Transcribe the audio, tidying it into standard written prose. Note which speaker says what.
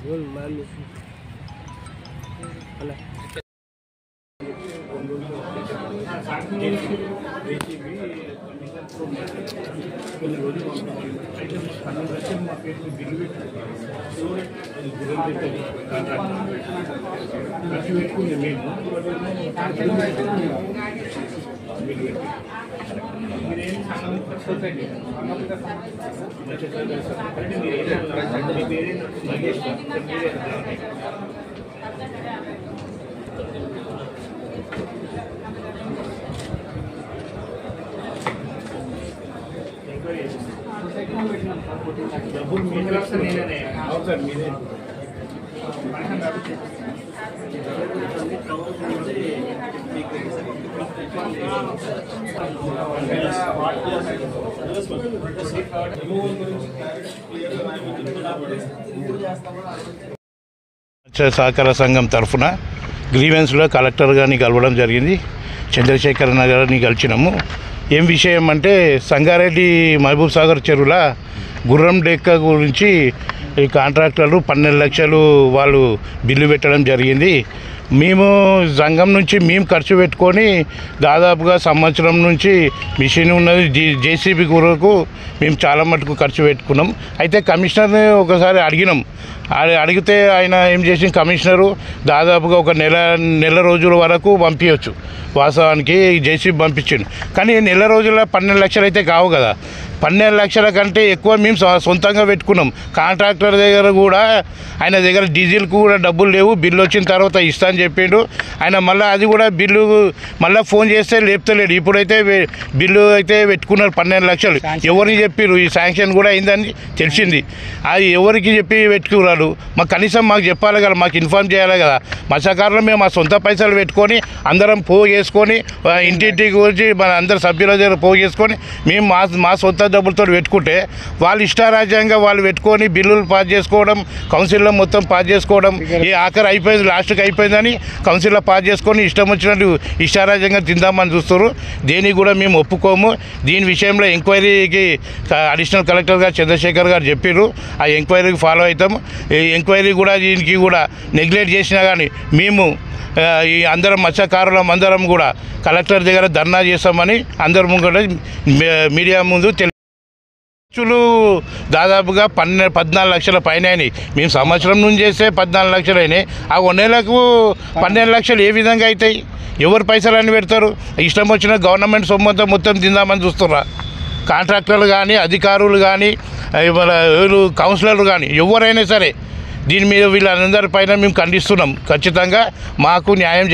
Speaker 1: కొన్ని రోజులు అయితే 12 లక్షలు మా పేరు బిల్లు ఖర్చు పెట్టుకుంది మేము మీరేం సొసైటీ డబ్బులు మీరు వస్తే నేనే అవును సార్ మీరే
Speaker 2: సహకార సంఘం తరఫున గ్రీవెన్స్లో కలెక్టర్ గారిని కలవడం జరిగింది. చంద్రశేఖర్ గారిని కలిసినాము. ఏం విషయం అంటే సంగారెడ్డి మహబూబ్ సాగర్ చెరువుల గుర్రం డెక్క గురించి ఈ కాంట్రాక్టర్లు 12 లక్షలు వాళ్ళు బిల్లు పెట్టడం జరిగింది. మేము సంఘం నుంచి మేము ఖర్చు పెట్టుకొని దాదాపుగా సంవత్సరం నుంచి మిషన్ ఉన్నది జేసీబీ కొరకు మేము చాలా మటుకు ఖర్చు పెట్టుకున్నాం. అయితే కమిషనర్ని ఒకసారి అడిగినాం. అడిగితే ఆయన ఏం చేసి కమిషనరు దాదాపుగా ఒక నెల రోజుల వరకు పంపించవచ్చు. వాస్తవానికి జేసీబీ పంపించిండు. కానీ నెల రోజుల 12 లక్షలు అయితే కావు కదా. 12 లక్షల కంటే ఎక్కువ మేము సొంతంగా పెట్టుకున్నాం. కాంట్రాక్టర్ దగ్గర కూడా ఆయన దగ్గర డీజిల్కు కూడా డబ్బులు లేవు, బిల్లు వచ్చిన తర్వాత ఇస్తా అని చెప్పిండు ఆయన. మళ్ళీ అది కూడా బిల్లు మళ్ళీ ఫోన్ చేస్తే లేపుతలేడు. ఇప్పుడైతే బిల్లు అయితే పెట్టుకున్నారు 12 లక్షలు. ఎవరికి చెప్పారు ఈ శాంక్షన్ కూడా అయిందని తెలిసింది. అది ఎవరికి చెప్పి పెట్టుకున్నారు? మాకు కనీసం మాకు చెప్పాలి కదా, మాకు ఇన్ఫార్మ్ చేయాలి కదా. మత్స్యకారులు మేము మా సొంత పైసలు పెట్టుకొని అందరం పోగేసుకొని ఇంటింటికి వచ్చి మన అందరు సభ్యుల దగ్గర పోగేసుకొని మేము మా సొంత డబ్బులతో పెట్టుకుంటే వాళ్ళు ఇష్టారాజ్యంగా వాళ్ళు పెట్టుకొని బిల్లులు పాస్ చేసుకోవడం, కౌన్సిల్లో మొత్తం పాస్ చేసుకోవడం, ఈ ఆఖరి అయిపోయింది లాస్ట్కి అయిపోయిందని కౌన్సిల్లో పాస్ చేసుకొని ఇష్టం వచ్చినట్టు ఇష్టారాజ్యంగా తిందామని చూస్తారు. దేనికి కూడా మేము ఒప్పుకోము. దీని విషయంలో ఎంక్వైరీకి అడిషనల్ కలెక్టర్ గారు చంద్రశేఖర్ గారు చెప్పారు. ఆ ఎంక్వైరీకి ఫాలో అవుతాము. ఈ ఎంక్వైరీ కూడా దీనికి కూడా నెగ్లెక్ట్ చేసినా కానీ మేము ఈ అందరం మత్స్యకారులం అందరం కూడా కలెక్టర్ దగ్గర ధర్నా చేస్తామని అందరం కూడా మీడియా ముందు ఖర్చులు దాదాపుగా 14 లక్షల పైన అయినాయి. మేము సంవత్సరం నుంచి చేస్తే 14 లక్షలు అయినాయి. ఆ 1 నెలకు 12 లక్షలు ఏ విధంగా అవుతాయి? ఎవరు పైసలు అని పెడతారు? ఇష్టం వచ్చిన గవర్నమెంట్ సొమ్మంతా మొత్తం తిందామని చూస్తున్నా. కాంట్రాక్టర్లు కానీ అధికారులు కానీ కౌన్సిలర్లు కానీ ఎవరైనా సరే దీని మీద వీళ్ళందరి పైన మేము ఖండిస్తున్నాం. ఖచ్చితంగా మాకు న్యాయం